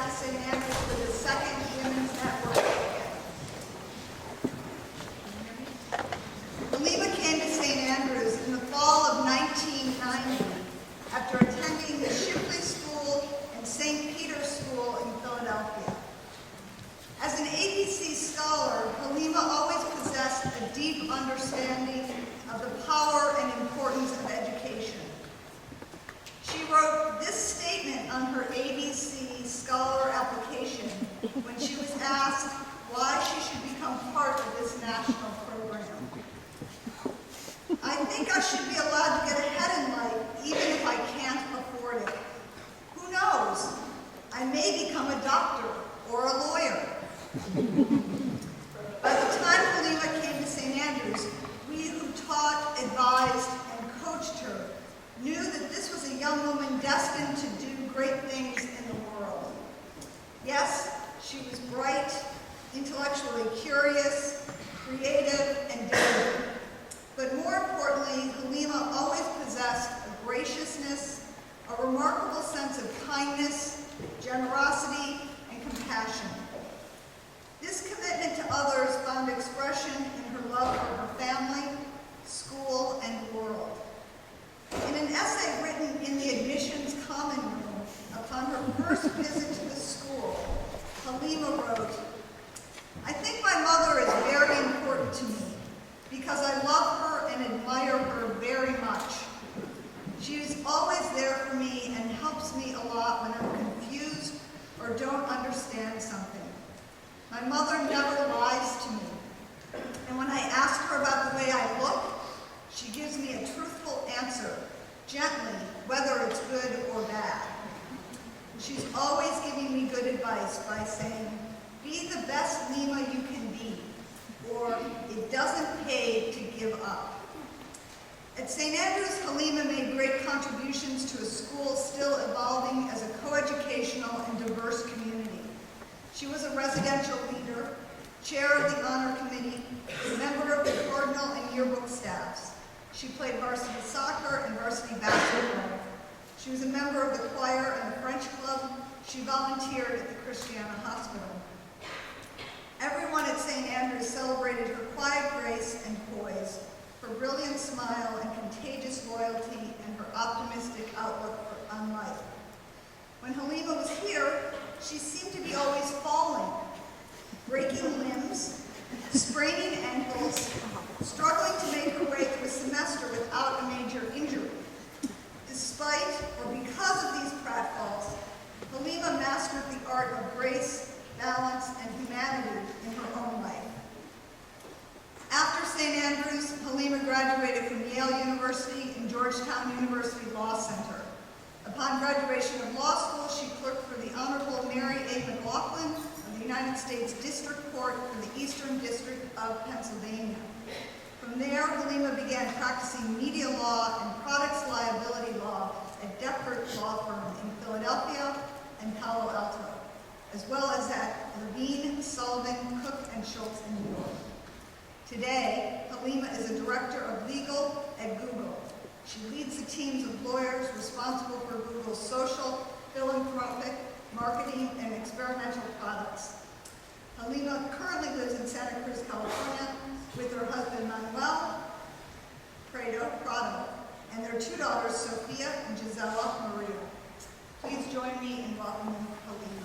to St. Andrews for the second Women's Network weekend. Halimah came to St. Andrews in the fall of 1990 after attending the Shipley School and St. Peter's School in Philadelphia. As an ABC scholar, Halimah always possessed a deep understanding of the power and importance of education. She wrote this statement on her ABC Scholar application when she was asked why she should become part of this national program. I think I should be allowed to get ahead in life even if I can't afford it. Who knows? I may become a doctor or a lawyer. By the time Halimah came to St. Andrews, we who taught, advised, and coached her knew that this was a young woman destined to do great things in the world. Yes, she was bright, intellectually curious, creative, and daring. But more importantly, Halimah always possessed a graciousness, a remarkable sense of kindness, generosity, and compassion. This commitment to others found expression in her love for her family, school, and world. In an essay written in the admissions common room upon her first visit to the school, Halimah wrote, "I think my mother is very important to me because I love her and admire her very much. She is always there for me and helps me a lot when I'm confused or don't understand something. My mother never lies to me, and when I ask her about the way I look, she gives me a truthful answer, gently, whether it's good or bad. She's always giving me good advice by saying, 'Be the best Lima you can be,' or 'It doesn't pay to give up.'" At St. Andrews, Halimah made great contributions to a school still evolving as a coeducational and diverse community. She was a residential leader, chair of the honor committee, member of the cardinal and yearbook staffs. She played varsity soccer and varsity basketball. She was a member of the choir and the French club. She volunteered at the Christiana Hospital. Everyone at St. Andrews celebrated her quiet grace and poise, her brilliant smile and contagious loyalty, and her optimistic outlook on life. When Halimah was here, she seemed to be always falling, breaking limbs, spraining ankles, struggling to make her way through a semester without a major injury. Despite or because of these pratfalls, Halimah mastered the art of grace, balance, and humanity in her own life. After St. Andrews, Halimah graduated from Yale University and Georgetown University Law Center. Upon graduation of law school, she clerked for the Honorable Mary A. McLaughlin of the United States District Court for the Eastern District of Pennsylvania. From there, Halimah began practicing media law and products liability law at Deckert Law Firm in Philadelphia and Palo Alto, as well as at Levine, Sullivan, Cook, and Schultz in New York. Today, Halimah is a director of legal at Google. She leads the teams of lawyers responsible for Google's social, philanthropic, marketing, and experimental products. Halimah currently lives in Santa Cruz, California, with her husband Manuel Prado, and their two daughters, Sophia and Gisela Maria. Please join me in welcoming Halimah.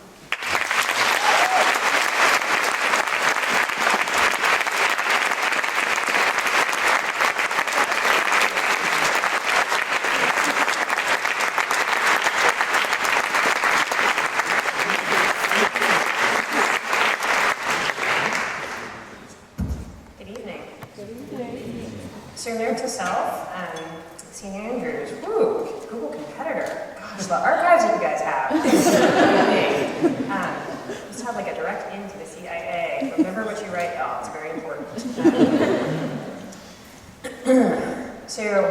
So note to self, St. Andrews, whoo, Google competitor. Gosh, the archives that you guys have. Just have like a direct into the CIA. Remember what you write, y'all. It's very important. So,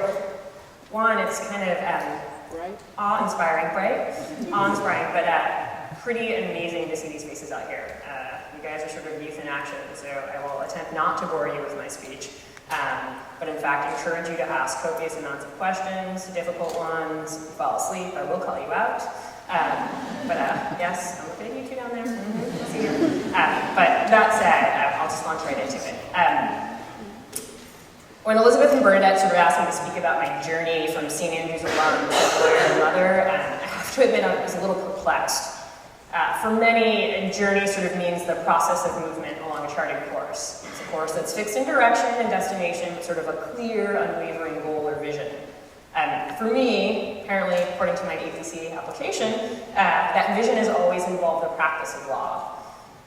one, it's kind of awe-inspiring, right? Awe-inspiring, but pretty amazing to see these faces out here. You guys are sort of youth in action, so I will attempt not to bore you with my speech. But in fact, encourage you to ask copious amounts of questions, difficult ones. If you fall asleep, I will call you out. Yes, I'm looking at you down there? See you. But that said, I'll just launch right into it. When Elizabeth and Bernadette sort of asked me to speak about my journey from St. Andrews alum to lawyer and mother, I have to admit I was a little perplexed. For many, a journey sort of means the process of movement along a charted course. It's a course that's fixed in direction and destination, but sort of a clear, unwavering goal or vision. For me, apparently, according to my APC application, that vision has always involved the practice of law.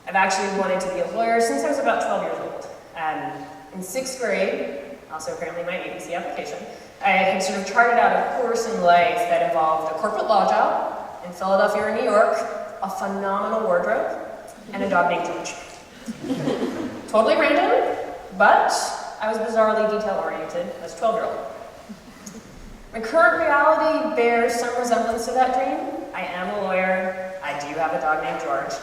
I've actually wanted to be a lawyer since I was about 12 years old. In 6th grade, also apparently my APC application, I had sort of charted out a course in life that involved a corporate law job in Philadelphia or New York, a phenomenal wardrobe, and a dog named George. Totally random, but I was bizarrely detail-oriented as a 12-year-old. My current reality bears some resemblance to that dream. I am a lawyer. I do have a dog named George.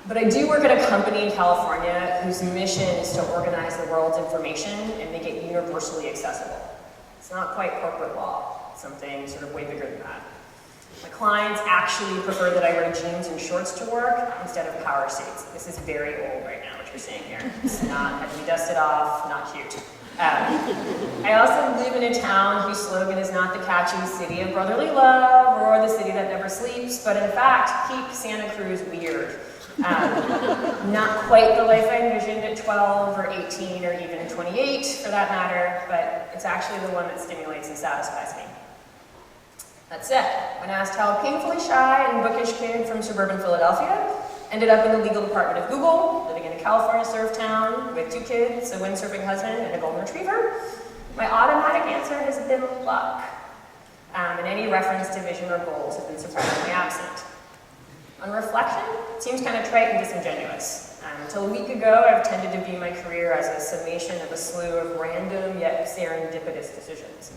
But I do work at a company in California whose mission is to organize the world's information and make it universally accessible. It's not quite corporate law. It's something sort of way bigger than that. My clients actually prefer that I wear jeans and shorts to work instead of power suits. This is very old right now, what you're seeing here. It's not, had to be dusted off, not cute. I also live in a town whose slogan is not the catchy city of brotherly love or the city that never sleeps, but in fact, keep Santa Cruz weird. Not quite the life I envisioned at 12 or 18 or even 28 for that matter, but it's actually the one that stimulates and satisfies me. That said, when asked how a painfully shy and bookish kid from suburban Philadelphia ended up in the legal department of Google, living in a California surf town with 2 kids, a windsurfing husband, and a golden retriever, my automatic answer has been luck. And any reference to vision or goals have been surprisingly absent. On reflection, it seems kind of trite and disingenuous. Until a week ago, I've tended to view my career as a summation of a slew of random yet serendipitous decisions.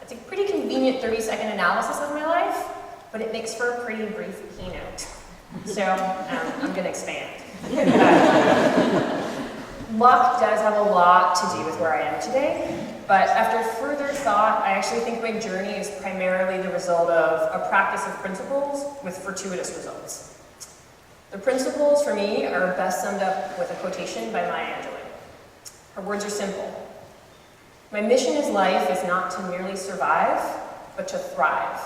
It's a pretty convenient 30-second analysis of my life, but it makes for a pretty brief keynote. So I'm going to expand. Luck does have a lot to do with where I am today, but after further thought, I actually think my journey is primarily the result of a practice of principles with fortuitous results. The principles, for me, are best summed up with a quotation by Maya Angelou. Her words are simple. My mission in life is not to merely survive, but to thrive,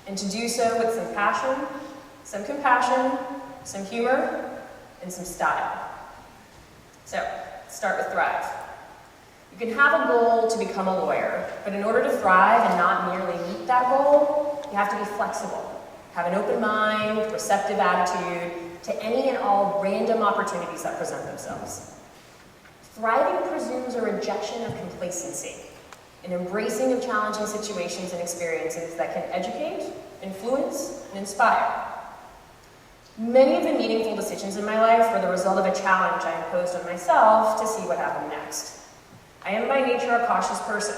and to do so with some passion, some compassion, some humor, and some style. So, let's start with thrive. You can have a goal to become a lawyer, but in order to thrive and not merely meet that goal, you have to be flexible, have an open mind, receptive attitude to any and all random opportunities that present themselves. Thriving presumes a rejection of complacency, an embracing of challenging situations and experiences that can educate, influence, and inspire. Many of the meaningful decisions in my life were the result of a challenge I imposed on myself to see what happened next. I am by nature a cautious person,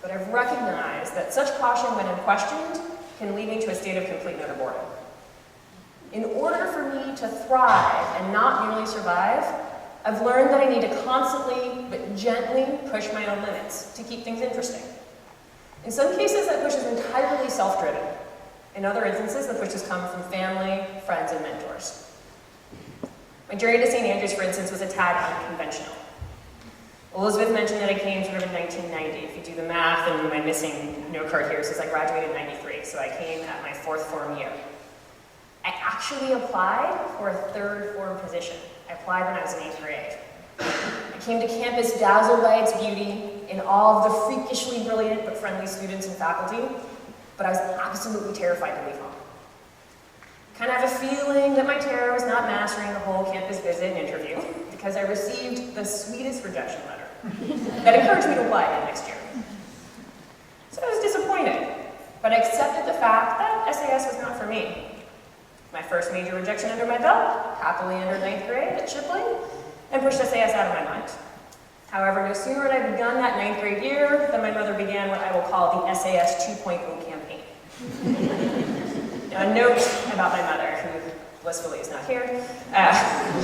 but I've recognized that such caution, when unquestioned, can lead me to a state of complete and utter boredom. In order for me to thrive and not merely survive, I've learned that I need to constantly, but gently, push my own limits to keep things interesting. In some cases, that push is entirely self-driven. In other instances, the push has come from family, friends, and mentors. My journey to St. Andrews, for instance, was a tad unconventional. Elizabeth mentioned that I came sort of in 1990. If you do the math, and my missing note card here says I graduated in 93, so I came at my 4th form year. I actually applied for a 3rd form position. I applied when I was in 8th grade. I came to campus dazzled by its beauty, in awe of the freakishly brilliant but friendly students and faculty, but I was absolutely terrified to leave home. I kind of have a feeling that my terror was not mastering the whole campus visit and interview, because I received the sweetest rejection letter that encouraged me to apply again next year. So I was disappointed, but I accepted the fact that SAS was not for me. My first major rejection under my belt, happily entered 9th grade at Shipley, and pushed SAS out of my mind. However, no sooner had I begun that 9th grade year than my mother began what I will call the SAS 2.0 campaign. Now, a note about my mother, who blissfully is not here.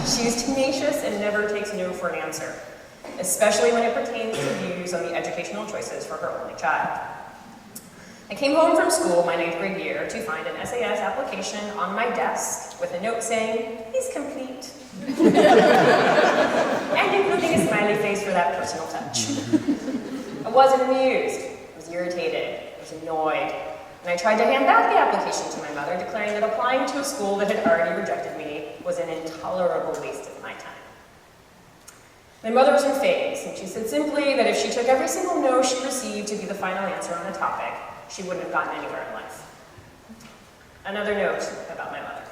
She is tenacious and never takes no for an answer, especially when it pertains to views on the educational choices for her only child. I came home from school my 9th grade year to find an SAS application on my desk with a note saying, "He's complete." And including a smiley face for that personal touch. I wasn't amused, I was irritated, I was annoyed, and I tried to hand back the application to my mother, declaring that applying to a school that had already rejected me was an intolerable waste of my time. My mother was in phase, and she said simply that if she took every single no she received to be the final answer on a topic, she wouldn't have gotten anywhere in life. Another note about my mother.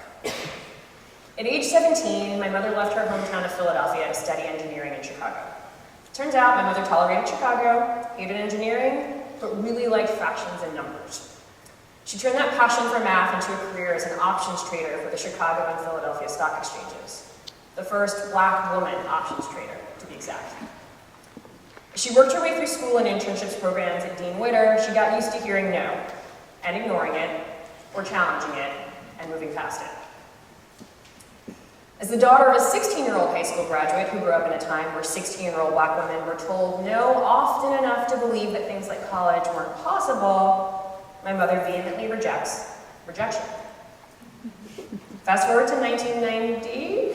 At age 17, my mother left her hometown of Philadelphia to study engineering in Chicago. Turns out my mother tolerated Chicago, hated engineering, but really liked fractions and numbers. She turned that passion for math into a career as an options trader for the Chicago and Philadelphia stock exchanges. The first black woman options trader, to be exact. As she worked her way through school and internships programs at Dean Witter, she got used to hearing no, and ignoring it, or challenging it, and moving past it. As the daughter of a 16-year-old high school graduate who grew up in a time where 16-year-old black women were told no often enough to believe that things like college weren't possible, my mother vehemently rejects rejection. Fast forward to 1990,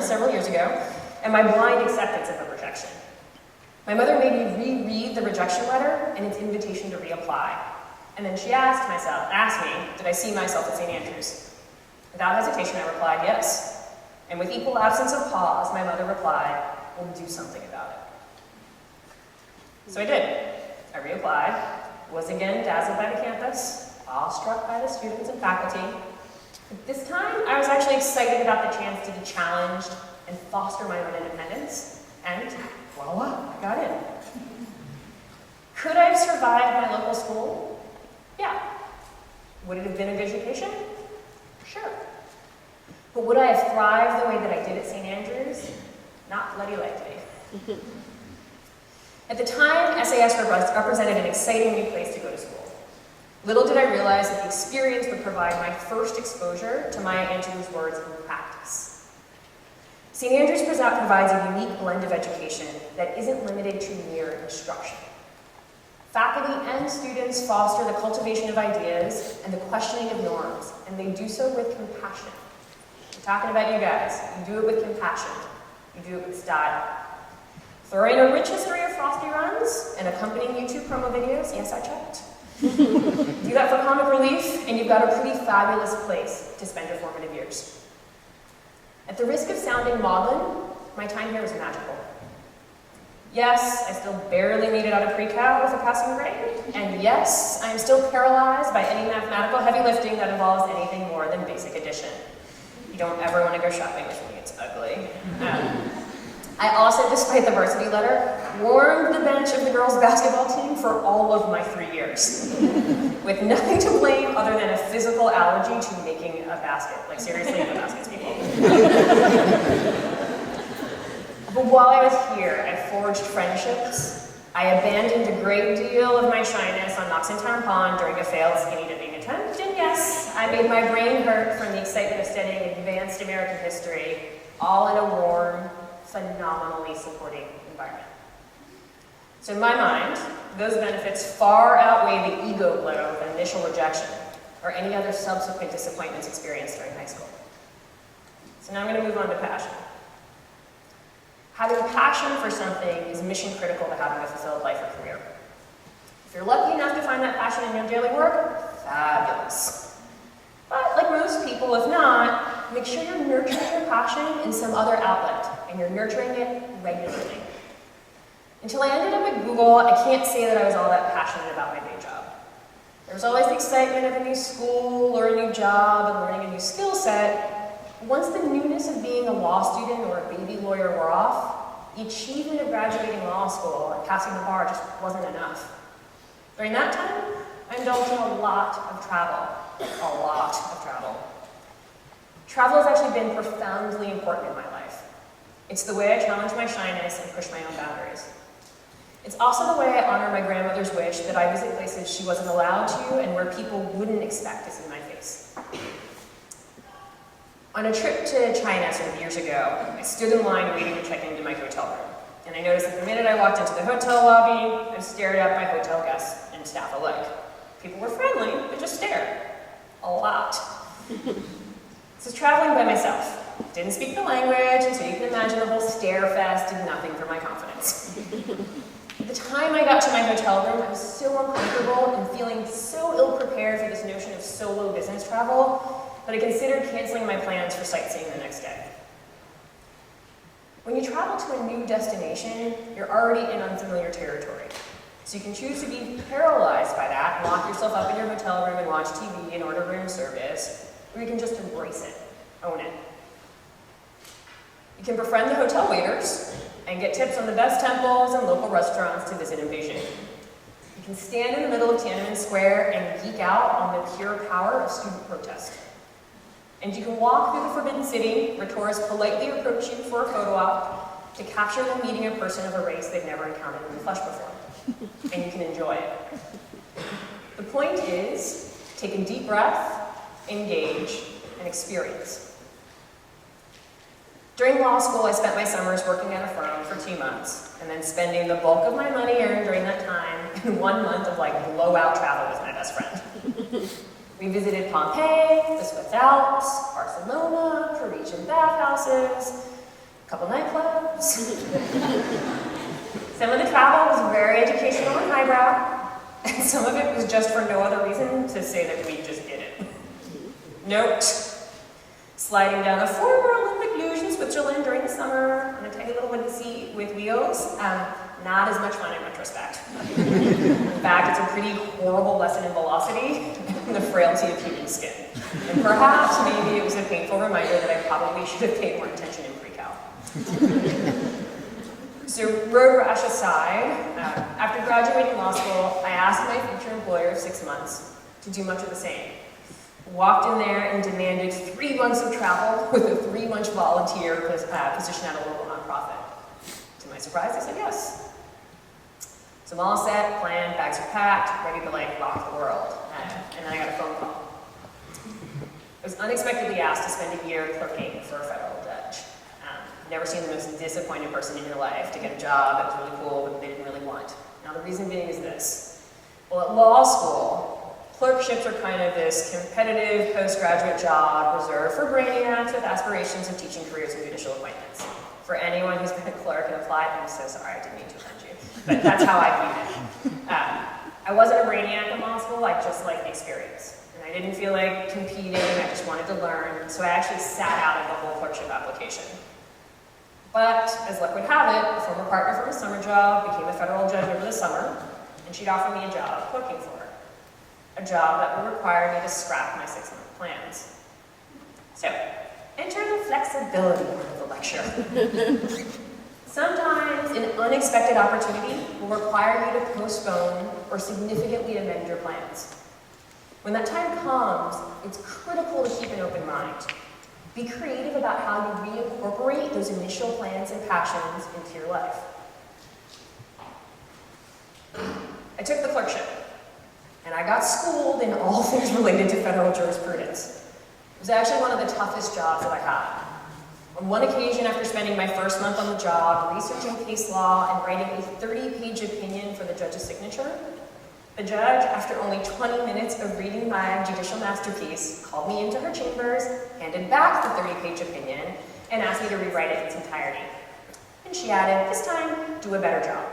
several years ago, and my blind acceptance of the rejection. My mother made me reread the rejection letter and its invitation to reapply. And then she asked me, did I see myself at St. Andrews? Without hesitation, I replied, yes. And with equal absence of pause, my mother replied, we'll do something about it. So I did. I reapplied, was again dazzled by the campus, awestruck by the students and faculty. But this time, I was actually excited about the chance to be challenged and foster my own independence. And voila, I got in. Could I have survived my local school? Yeah. Would it have been a good education? Sure. But would I have thrived the way that I did at St. Andrews? Not bloody likely. At the time, SAS represented an exciting new place to go to school. Little did I realize that the experience would provide my first exposure to Maya Angelou's words in practice. St. Andrews provides a unique blend of education that isn't limited to mere instruction. Faculty and students foster the cultivation of ideas and the questioning of norms, and they do so with compassion. I'm talking about you guys. You do it with compassion. You do it with style. Throw in a rich history of Frosty runs and accompanying YouTube promo videos. Yes, I checked. Do that for comic relief, and you've got a pretty fabulous place to spend your formative years. At the risk of sounding maudlin, my time here was magical. Yes, I still barely made it out of pre-cal with a passing grade, and yes, I am still paralyzed by any mathematical heavy lifting that involves anything more than basic addition. You don't ever want to go shopping with me, it's ugly. I also, despite the varsity letter, warmed the bench of the girls' basketball team for all of my 3 years, with nothing to blame other than a physical allergy to making a basket. Like, seriously, no baskets, people. But while I was here, I forged friendships. I abandoned a great deal of my shyness on Knoxontown Pond during a failed skinny dipping attempt, and yes, I made my brain hurt from the excitement of studying advanced American history, all in a warm, phenomenally supporting environment. So in my mind, those benefits far outweigh the ego blow of initial rejection or any other subsequent disappointments experienced during high school. So now I'm going to move on to passion. Having passion for something is mission critical to having a fulfilled life or career. If you're lucky enough to find that passion in your daily work, fabulous. But like most people, if not, make sure you're nurturing your passion in some other outlet, and you're nurturing it regularly. Until I ended up at Google, I can't say that I was all that passionate about my day job. There was always the excitement of a new school or a new job and learning a new skill set. Once the newness of being a law student or a baby lawyer wore off, the achievement of graduating law school and passing the bar just wasn't enough. During that time, I indulged in a lot of travel. A lot of travel. Travel has actually been profoundly important in my life. It's the way I challenge my shyness and push my own boundaries. It's also the way I honor my grandmother's wish that I visit places she wasn't allowed to and where people wouldn't expect to see my face. On a trip to China some years ago, I stood in line waiting to check into my hotel room. And I noticed that the minute I walked into the hotel lobby, I was stared at by hotel guests and staff alike. People were friendly, but just stared. A lot. So traveling by myself. Didn't speak the language, and so you can imagine the whole stare fest did nothing for my confidence. At the time I got to my hotel room, I was so uncomfortable and feeling so ill-prepared for this notion of solo business travel that I considered canceling my plans for sightseeing the next day. When you travel to a new destination, you're already in unfamiliar territory. So you can choose to be paralyzed by that, and lock yourself up in your hotel room and watch TV and order room service, or you can just embrace it, own it. You can befriend the hotel waiters and get tips on the best temples and local restaurants to visit in Beijing. You can stand in the middle of Tiananmen Square and geek out on the pure power of student protest. And you can walk through the Forbidden City, where tourists politely approach you for a photo op to capture them meeting a person of a race they've never encountered in the flesh before. And you can enjoy it. The point is, take a deep breath, engage, and experience. During law school, I spent my summers working at a firm for 2 months, and then spending the bulk of my money earned during that time in 1 month of blowout travel with my best friend. We visited Pompeii, the Swiss Alps, Barcelona, Parisian bathhouses, a couple nightclubs. Some of the travel was very educational and highbrow, and some of it was just for no other reason to say that we just did it. Note, sliding down a former Olympic luge in Switzerland during the summer on a tiny little wooden seat with wheels, not as much fun in retrospect. In fact, it's a pretty horrible lesson in velocity and the frailty of human skin. And perhaps maybe it was a painful reminder that I probably should have paid more attention in pre-cal. So road rash aside, after graduating law school, I asked my future employer of 6 months to do much of the same. Walked in there and demanded 3 months of travel with a 3-month volunteer position at a local nonprofit. To my surprise, they said yes. So I'm all set, planned, bags are packed, ready to rock the world. And then I got a phone call. I was unexpectedly asked to spend a year clerking for a federal judge. Never seen the most disappointed person in your life to get a job that was really cool, but they didn't really want. Now the reason being is this. Well, at law school, clerkships are kind of this competitive postgraduate job reserved for brainiacs with aspirations of teaching careers and judicial appointments. For anyone who's been a clerk and applied, I'm so sorry, I didn't mean to offend you. But that's how I viewed it. I wasn't a brainiac in law school, I just liked the experience. And I didn't feel like competing, I just wanted to learn, so I actually sat out of the whole clerkship application. But, as luck would have it, a former partner from a summer job became a federal judge over the summer, and she'd offer me a job clerking for her. A job that would require me to scrap my 6-month plans. So, enter the flexibility part of the lecture. Sometimes an unexpected opportunity will require you to postpone or significantly amend your plans. When that time comes, it's critical to keep an open mind. Be creative about how you reincorporate those initial plans and passions into your life. I took the clerkship, and I got schooled in all things related to federal jurisprudence. It was actually one of the toughest jobs that I had. On one occasion, after spending my first month on the job, researching case law and writing a 30-page opinion for the judge's signature, the judge, after only 20 minutes of reading my judicial masterpiece, called me into her chambers, handed back the 30-page opinion, and asked me to rewrite it in its entirety. And she added, this time, do a better job.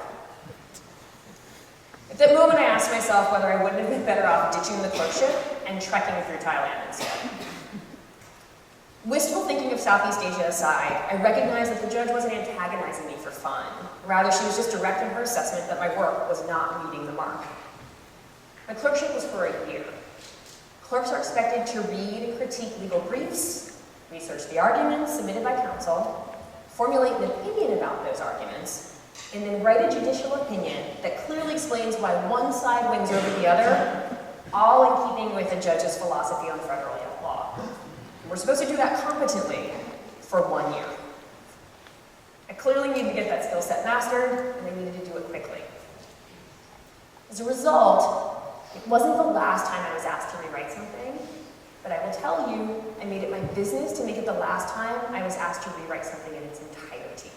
At that moment, I asked myself whether I wouldn't have been better off ditching the clerkship and trekking through Thailand instead. Wistful thinking of Southeast Asia aside, I recognized that the judge wasn't antagonizing me for fun. Rather, she was just direct in her assessment that my work was not meeting the mark. My clerkship was for a year. Clerks are expected to read and critique legal briefs, research the arguments submitted by counsel, formulate an opinion about those arguments, and then write a judicial opinion that clearly explains why one side wins over the other, all in keeping with the judge's philosophy on federal law. We're supposed to do that competently for 1 year. I clearly needed to get that skill set mastered, and I needed to do it quickly. As a result, it wasn't the last time I was asked to rewrite something, but I will tell you, I made it my business to make it the last time I was asked to rewrite something in its entirety.